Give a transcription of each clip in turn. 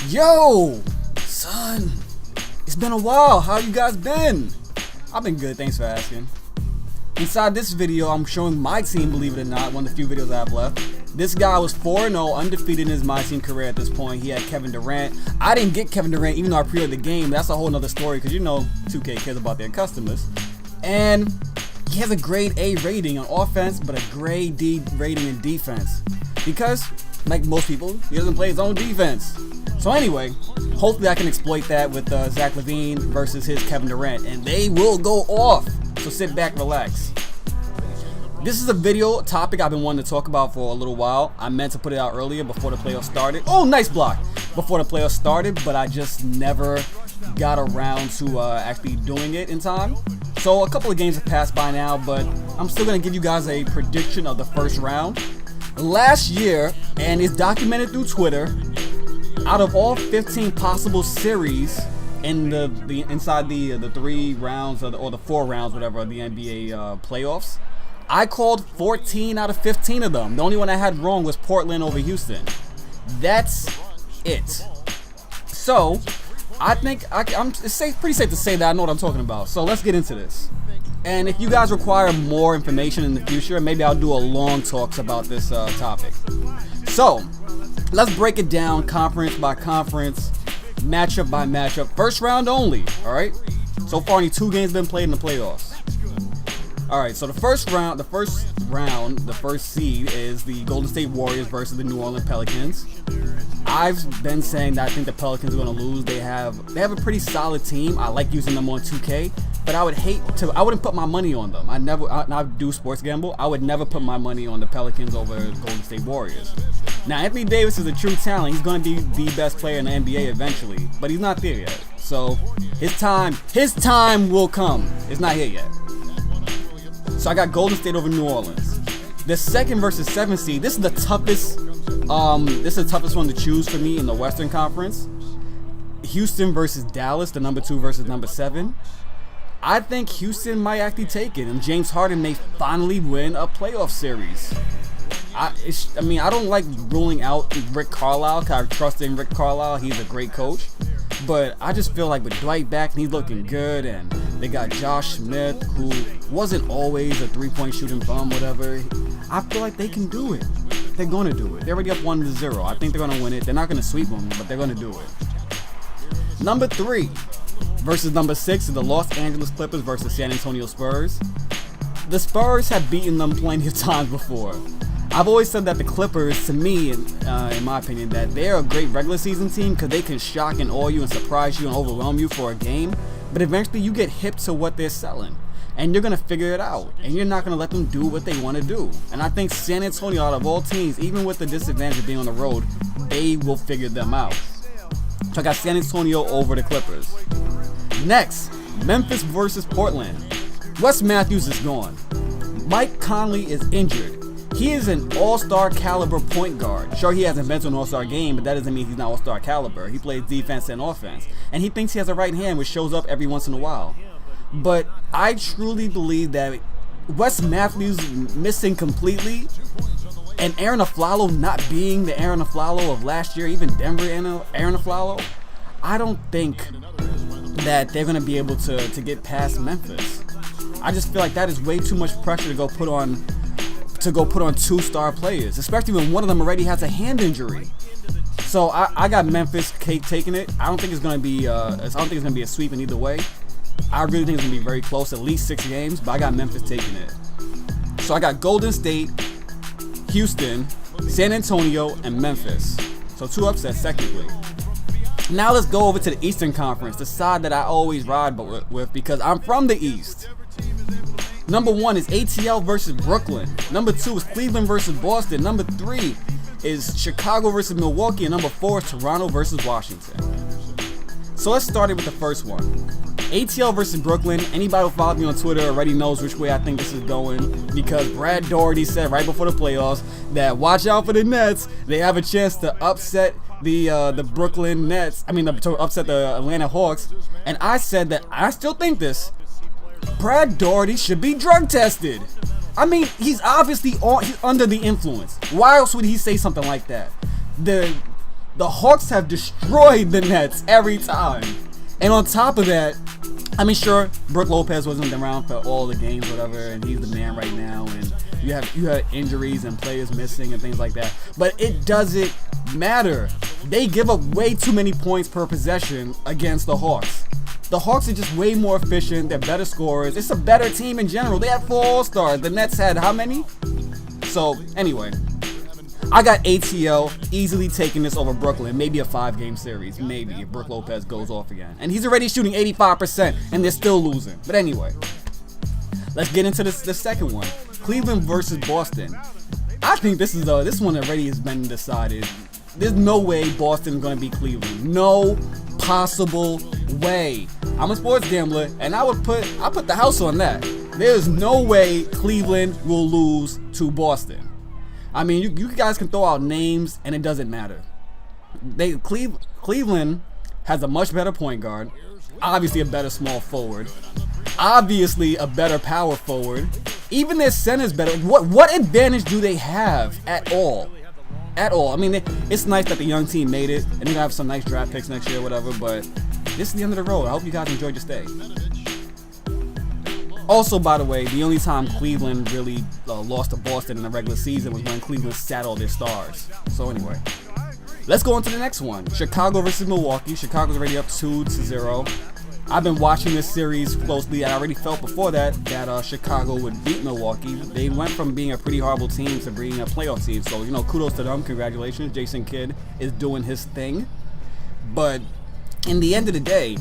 Yo, son, it's been a while. How you guys been? I've been good, thanks for asking. Inside this video, I'm showing my team, believe it or not, one of the few videos I have left. This guy was 4-0, undefeated in his my team career at this point. He had Kevin Durant. I didn't get Kevin Durant even though I pre-ordered the game. That's a whole nother story because you know 2K cares about their customers. And he has a grade A rating on offense, but a grade D rating in defense. Because, like most people, he doesn't play his own defense. So anyway, hopefully I can exploit that with Zach Lavine versus his Kevin Durant, and they will go off. So sit back, relax. This is a video topic I've been wanting to talk about for a little while. I meant to put it out earlier before the playoffs started. Oh, nice block! Before the playoffs started, but I just never got around to actually doing it in time. So a couple of games have passed by now, but I'm still going to give you guys a prediction of the first round. Last year, and it's documented through Twitter, out of all 15 possible series in the inside the 3 rounds or the 4 rounds, whatever, of the NBA playoffs, I called 14 out of 15 of them. The only one I had wrong was Portland over Houston. That's it. So I think it's pretty safe to say that I know what I'm talking about. So let's get into this. And if you guys require more information in the future, maybe I'll do a long talks about this topic. So let's break it down conference by conference, matchup by matchup, first round only. All right. So far, only 2 games been played in the playoffs. All right. So the first seed is the Golden State Warriors versus the New Orleans Pelicans. I've been saying that I think the Pelicans are going to lose. They have a pretty solid team. I like using them on 2K, but I wouldn't put my money on them. I do sports gamble. I would never put my money on the Pelicans over Golden State Warriors. Now, Anthony Davis is a true talent. He's going to be the best player in the NBA eventually, but he's not there yet. So his time will come. It's not here yet. So I got Golden State over New Orleans. The second versus 7th seed. This is the toughest. This is the toughest one to choose for me in the Western Conference. Houston versus Dallas, the number 2 versus number 7. I think Houston might actually take it, and James Harden may finally win a playoff series. I don't like ruling out Rick Carlisle because I trust in Rick Carlisle. He's a great coach. But I just feel like with Dwight back and he's looking good, and they got Josh Smith, who wasn't always a 3-point shooting bum, whatever. I feel like they can do it. They're going to do it. They're already up 1-0. I think they're going to win it. They're not going to sweep them, but they're going to do it. Number 3 versus number 6 is the Los Angeles Clippers versus San Antonio Spurs. The Spurs have beaten them plenty of times before. I've always said that the Clippers, to me, in my opinion, that they're a great regular season team because they can shock and awe you and surprise you and overwhelm you for a game. But eventually you get hip to what they're selling. And you're going to figure it out. And you're not going to let them do what they want to do. And I think San Antonio, out of all teams, even with the disadvantage of being on the road, they will figure them out. So I got San Antonio over the Clippers. Next, Memphis versus Portland. Wes Matthews is gone. Mike Conley is injured. He is an all-star caliber point guard. Sure, he hasn't been to an all-star game, but that doesn't mean he's not all-star caliber. He plays defense and offense. And he thinks he has a right hand which shows up every once in a while. But I truly believe that Wes Matthews missing completely and Aaron Aflalo not being the Aaron Aflalo of last year, even Denver Aaron Aflalo, I don't think that they're going to be able to get past Memphis. I just feel like that is way too much pressure to go put on 2-star players, especially when one of them already has a hand injury. So I got Memphis taking it. I don't think it's gonna be a sweep in either way. I really think it's gonna be very close, at least 6 games. But I got Memphis taking it. So I got Golden State, Houston, San Antonio, and Memphis. So 2 upsets technically. Now let's go over to the Eastern Conference, the side that I always ride with because I'm from the East. Number 1 is ATL versus Brooklyn. Number 2 is Cleveland versus Boston. Number 3 is Chicago versus Milwaukee. And number 4 is Toronto versus Washington. So let's start it with the first one. ATL versus Brooklyn. Anybody who follows me on Twitter already knows which way I think this is going because Brad Daugherty said right before the playoffs that watch out for the Nets. They have a chance to upset the Brooklyn Nets. To upset the Atlanta Hawks. And I said that I still think this. Brad Daugherty should be drug tested. He's obviously he's under the influence. Why else would he say something like that? The Hawks have destroyed the Nets every time. And on top of that, I mean, sure, Brook Lopez wasn't around for all the games, whatever, and he's the man right now, and you have injuries and players missing and things like that. But it doesn't matter. They give up way too many points per possession against the Hawks. The Hawks are just way more efficient. They're better scorers. It's a better team in general. They had 4 All-Stars. The Nets had how many? So, anyway, I got ATL easily taking this over Brooklyn. Maybe a 5-game series. Maybe if Brook Lopez goes off again. And he's already shooting 85%, and they're still losing. But anyway, let's get into the second one. Cleveland versus Boston. I think this one already has been decided. There's no way Boston's going to beat Cleveland. No possible way. I'm a sports gambler, and I put the house on that. There's no way Cleveland will lose to Boston. I mean, you guys can throw out names, and it doesn't matter. Cleveland has a much better point guard, obviously a better small forward, obviously a better power forward. Even their center's better. What advantage do they have at all? At all. I mean, it's nice that the young team made it, and they're gonna have some nice draft picks next year, or whatever. But this is the end of the road. I hope you guys enjoyed your stay. Also, by the way, the only time Cleveland really lost to Boston in the regular season was when Cleveland sat all their stars. So anyway, let's go on to the next one. Chicago versus Milwaukee. Chicago's already up 2-0. I've been watching this series closely. I already felt before that Chicago would beat Milwaukee. They went from being a pretty horrible team to being a playoff team. So, kudos to them. Congratulations. Jason Kidd is doing his thing. But in the end of the day,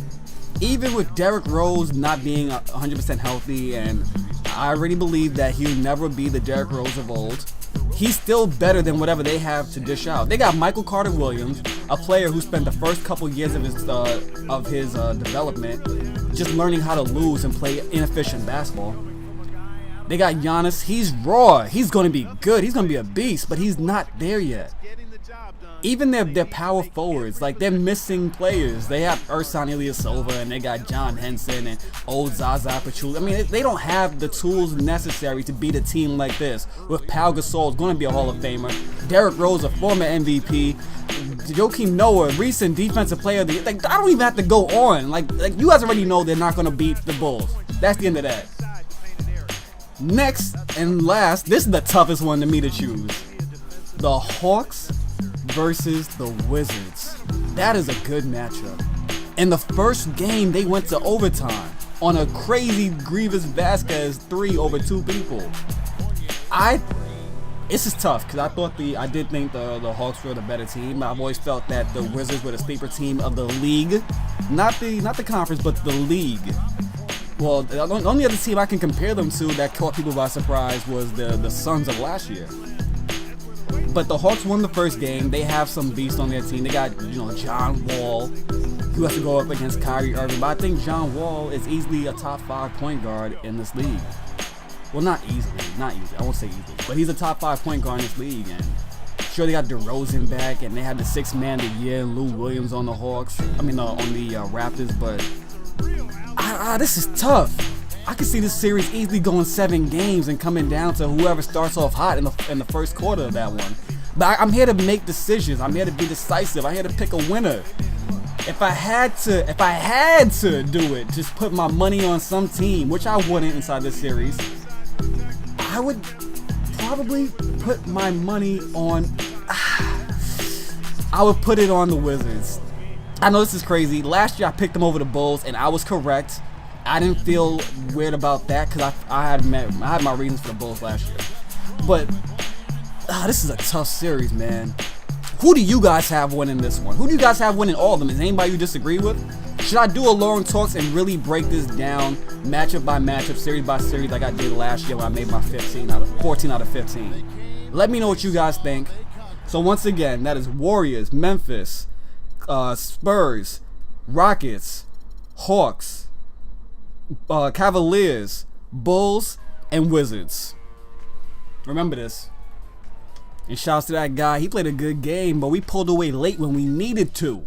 even with Derrick Rose not being 100% healthy, and I already believe that he'll never be the Derrick Rose of old, he's still better than whatever they have to dish out. They got Michael Carter Williams, a player who spent the first couple years of his development just learning how to lose and play inefficient basketball. They got Giannis. He's raw. He's going to be good. He's going to be a beast, but he's not there yet. Even their power forwards, like, they're missing players. They have Ersan Ilyasova, and they got John Henson and old Zaza Pachulia. I mean, they don't have the tools necessary to beat a team like this. With Pau Gasol, going to be a Hall of Famer. Derrick Rose, a former MVP. Joakim Noah, recent defensive player of the year. Like, I don't even have to go on. Like you guys already know they're not going to beat the Bulls. That's the end of that. Next and last, this is the toughest one to me to choose. The Hawks versus the Wizards. That is a good matchup. In the first game, they went to overtime on a crazy Grievous Vasquez 3 over 2 people. This is tough because I did think the Hawks were the better team. I've always felt that the Wizards were the sleeper team of the league, not the conference, but the league. Well, the only other team I can compare them to that caught people by surprise was the Suns of last year. But the Hawks won the first game. They have some beasts on their team. They got, John Wall, who has to go up against Kyrie Irving. But I think John Wall is easily a top 5 point guard in this league. Well, not easily. I won't say easily. But he's a top 5 point guard in this league. And sure, they got DeRozan back, and they had the 6th man of the year, Lou Williams, on the Hawks. On the Raptors. But this is tough. I can see this series easily going 7 games and coming down to whoever starts off hot in the first quarter of that one. But I'm here to make decisions. I'm here to be decisive. I'm here to pick a winner. If I had to do it, just put my money on some team, which I wouldn't inside this series, I would probably put my money on. I would put it on the Wizards. I know this is crazy. Last year I picked them over the Bulls, and I was correct. I didn't feel weird about that because I had my reasons for the Bulls last year. But this is a tough series, man. Who do you guys have winning this one? Who do you guys have winning all of them? Is anybody you disagree with? Should I do a long talks and really break this down matchup by matchup, series by series, like I did last year when I made my 14 out of 15? Let me know what you guys think. So once again, that is Warriors, Memphis, Spurs, Rockets, Hawks, Cavaliers, Bulls, and Wizards. Remember this. And shouts to that guy. He played a good game, but we pulled away late when we needed to.